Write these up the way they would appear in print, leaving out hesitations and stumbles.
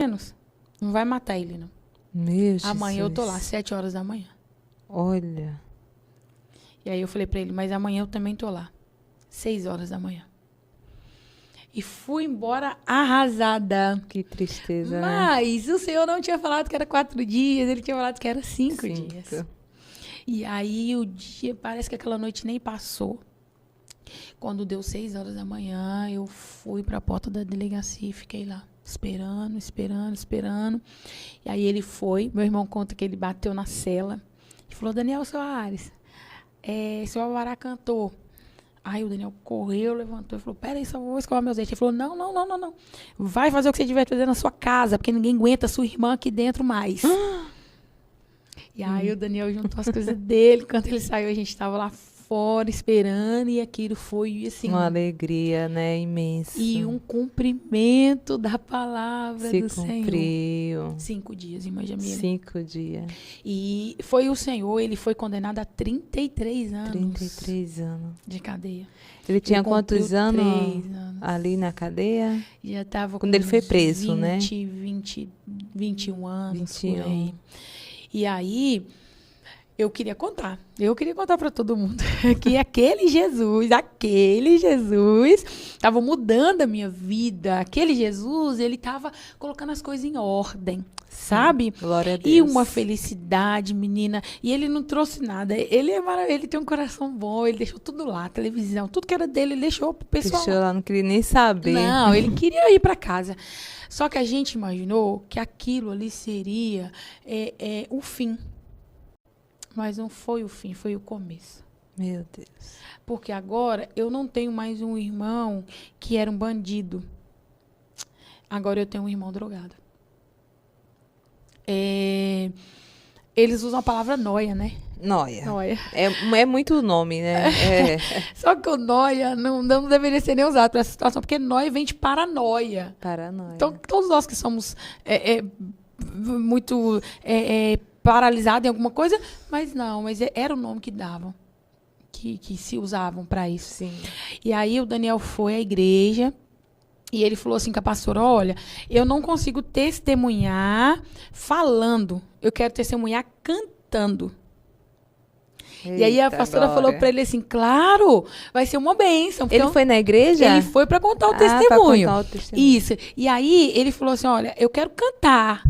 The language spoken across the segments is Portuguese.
menos. Não vai matar ele, não. Meu Amanhã eu tô Jesus. lá, 7 horas da manhã. Olha. E aí eu falei pra ele, mas amanhã eu também tô lá. 6 horas da manhã. E fui embora arrasada. Que tristeza, né? Mas o Senhor não tinha falado que era 4 dias, ele tinha falado que era 5 dias. 5. E aí o dia, parece que aquela noite nem passou. Quando deu 6 horas da manhã, eu fui pra porta da delegacia e fiquei lá, esperando. E aí ele foi, meu irmão conta que ele bateu na cela e falou, Daniel Soares, seu Alvará cantou. Aí o Daniel correu, levantou e falou, peraí, só vou escovar meus dentes. Ele falou, não. Vai fazer o que você tiver que fazer na sua casa, porque ninguém aguenta a sua irmã aqui dentro mais. E aí o Daniel juntou as coisas dele. Quando ele saiu, a gente estava lá fora esperando. E aquilo foi, assim... Uma alegria, né? Imensa. E um cumprimento da palavra Se do Senhor. cumpriu. 5 dias, irmã Jamila. 5 dias. E foi o Senhor, ele foi condenado a 33 anos 33 anos. de cadeia. Ele tinha cumpriu quantos anos 3 anos. ali na cadeia? Já estava Quando ele foi preso, né? 21 anos, 21. por aí. E aí, eu queria contar para todo mundo que aquele Jesus estava mudando a minha vida. Aquele Jesus, ele estava colocando as coisas em ordem, sabe? Glória a Deus. E uma felicidade, menina. E ele não trouxe nada. Ele é maravilhoso, ele tem um coração bom, ele deixou tudo lá, televisão, tudo que era dele, ele deixou pro pessoal. Deixou lá, não queria nem saber. Não, ele queria ir para casa. Só que a gente imaginou que aquilo ali seria o fim. Mas não foi o fim, foi o começo. Meu Deus. Porque agora eu não tenho mais um irmão que era um bandido. Agora eu tenho um irmão drogado. Eles usam a palavra nóia, né? Nóia. Nóia. É muito nome, né? É. Só que o nóia não deveria ser nem usado para essa situação, porque nóia vem de paranoia. Paranoia. Então, todos nós que somos muito paralisados em alguma coisa, mas era o nome que davam, que se usavam para isso. Sim. E aí o Daniel foi à igreja e ele falou assim com a pastora, olha, eu não consigo testemunhar falando, eu quero testemunhar cantando. E aí a pastora falou para ele assim, claro, vai ser uma bênção. Ele foi na igreja? Ele foi para contar o testemunho. testemunho. Pra contar o testemunho. Isso. E aí ele falou assim, olha, eu quero cantar.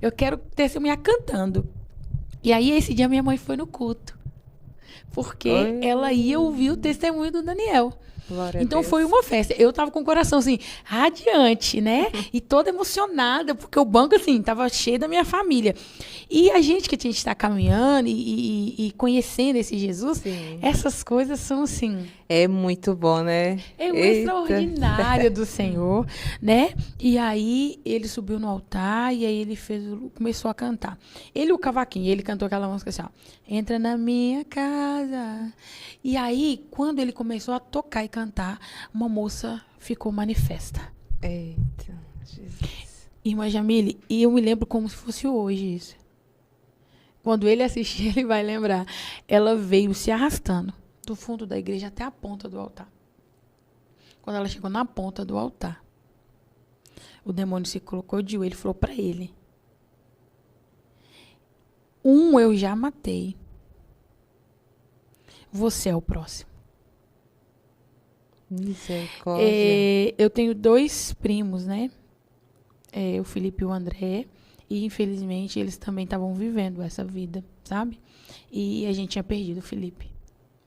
Eu quero testemunhar cantando. E aí esse dia minha mãe foi no culto. Porque ela ia ouvir o testemunho do Daniel. Glória Então a Deus. foi uma festa. Eu tava com o coração assim, radiante, né? E toda emocionada, porque o banco, assim, tava cheio da minha família. E a gente que a gente tá caminhando e conhecendo esse Jesus, Sim. essas coisas são assim. É muito bom, né? É o Eita. extraordinário do Senhor, né? E aí ele subiu no altar e aí ele começou a cantar. O cavaquinho, ele cantou aquela música assim, ó. Entra na minha casa. E aí, quando ele começou a tocar e cantar, uma moça ficou manifesta. Eita, Jesus. Irmã Jamile, e eu me lembro como se fosse hoje isso. Quando ele assistir, ele vai lembrar. Ela veio se arrastando do fundo da igreja até a ponta do altar. Quando ela chegou na ponta do altar, o demônio se colocou de joelho e falou para ele, eu já matei. Você é o próximo. Misericórdia. Eu tenho 2 primos, né? O Felipe e o André. E, infelizmente, eles também estavam vivendo essa vida, sabe? E a gente tinha perdido o Felipe,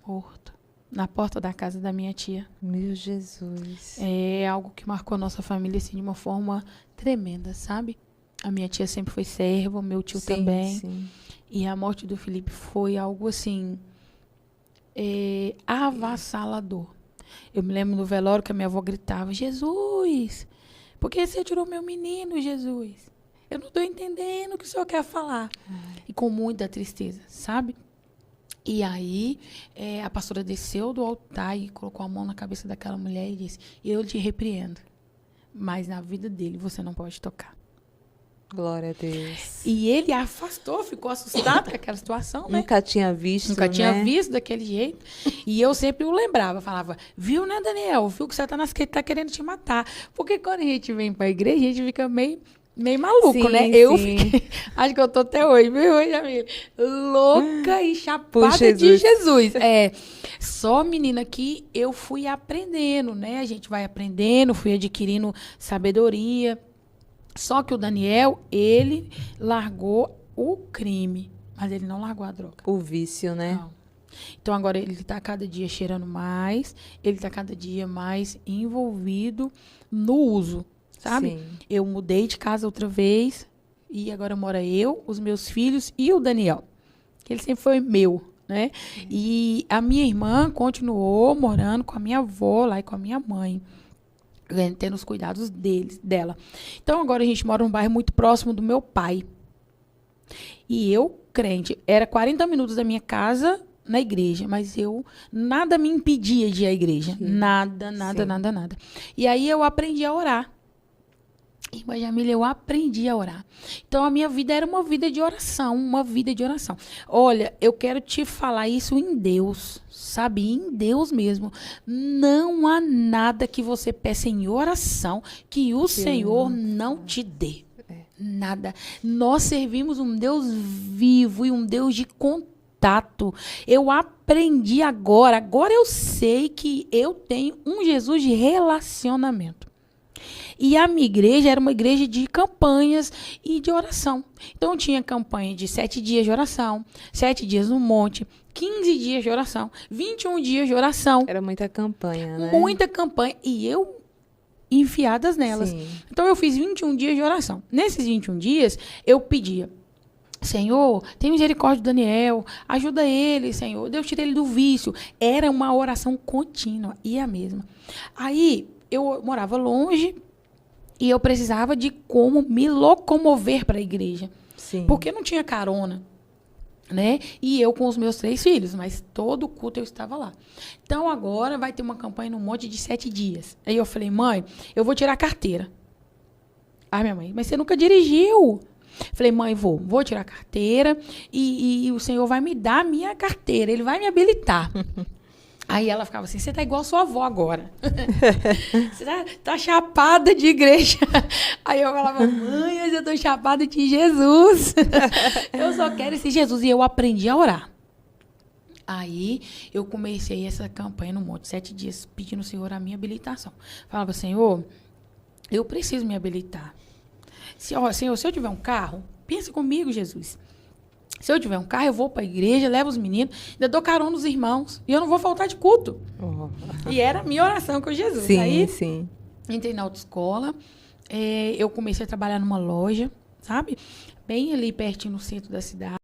morto, na porta da casa da minha tia. Meu Jesus. É algo que marcou a nossa família, assim, de uma forma tremenda, sabe? A minha tia sempre foi serva, o meu tio também. Sim. E a morte do Felipe foi algo, assim, avassalador. Eu me lembro no velório que a minha avó gritava, Jesus, por que você tirou meu menino, Jesus? Eu não estou entendendo o que o senhor quer falar. E com muita tristeza, sabe? E aí, a pastora desceu do altar e colocou a mão na cabeça daquela mulher e disse, eu te repreendo, mas na vida dele você não pode tocar. Glória a Deus. E ele afastou, ficou assustado com aquela situação, né? Nunca tinha visto, Nunca tinha visto daquele jeito. E eu sempre o lembrava, falava, viu, né, Daniel? Viu que Satanás tá querendo te matar. Porque quando a gente vem para a igreja, a gente fica meio meio maluco, Sim, né? Eu sim. fiquei, acho que eu tô até hoje, viu, Jamile? Louca e chapada de Jesus. Jesus. É, só, menina, que eu fui aprendendo, né? A gente vai aprendendo, fui adquirindo sabedoria. Só que o Daniel, ele largou o crime, mas ele não largou a droga. O vício, né? Não. Então agora ele está cada dia cheirando mais, ele está cada dia mais envolvido no uso, sabe? Sim. Eu mudei de casa outra vez e agora mora eu, os meus filhos e o Daniel, que ele sempre foi meu, né? E a minha irmã continuou morando com a minha avó lá e com a minha mãe, tendo os cuidados dela. Então agora a gente mora num bairro muito próximo do meu pai. E eu, crente, era 40 minutos da minha casa na igreja, mas nada me impedia de ir à igreja. Nada. Sim. E aí eu aprendi a orar. Irmã Jamila, eu aprendi a orar. Então a minha vida era uma vida de oração, uma vida de oração. Olha, eu quero te falar isso em Deus, sabe? Em Deus mesmo. Não há nada que você peça em oração que o Senhor não te dê. Nada. Nós servimos um Deus vivo e um Deus de contato. Eu aprendi agora eu sei que eu tenho um Jesus de relacionamento. E a minha igreja era uma igreja de campanhas e de oração. Então tinha campanha de 7 dias de oração, 7 dias no monte, 15 dias de oração, 21 dias de oração. Era muita campanha, né? Muita campanha. E eu enfiadas nelas. Sim. Então eu fiz 21 dias de oração. Nesses 21 dias, eu pedia: Senhor, tem misericórdia do Daniel, ajuda ele, Senhor, Deus tira ele do vício. Era uma oração contínua, e a mesma. Aí, eu morava longe e eu precisava de como me locomover para a igreja. Sim. Porque não tinha carona, né? E eu com os meus 3 filhos, mas todo culto eu estava lá. Então, agora vai ter uma campanha no monte de 7 dias. Aí eu falei: mãe, eu vou tirar a carteira. Ah, minha mãe, mas você nunca dirigiu. Falei: mãe, vou tirar a carteira e o Senhor vai me dar a minha carteira, Ele vai me habilitar. Aí ela ficava assim: você tá igual a sua avó agora. Você tá chapada de igreja. Aí eu falava: mãe, mas eu tô chapada de Jesus. Eu só quero esse Jesus. E eu aprendi a orar. Aí eu comecei essa campanha no monte, 7 dias, pedindo ao Senhor a minha habilitação. Falava: Senhor, eu preciso me habilitar. Senhor, se eu tiver um carro, pensa comigo, Jesus. Se eu tiver um carro, eu vou para a igreja, levo os meninos, ainda dou carona nos irmãos. E eu não vou faltar de culto. E era a minha oração com Jesus. Sim, aí, sim. entrei na autoescola, eu comecei a trabalhar numa loja, sabe? Bem ali pertinho no centro da cidade.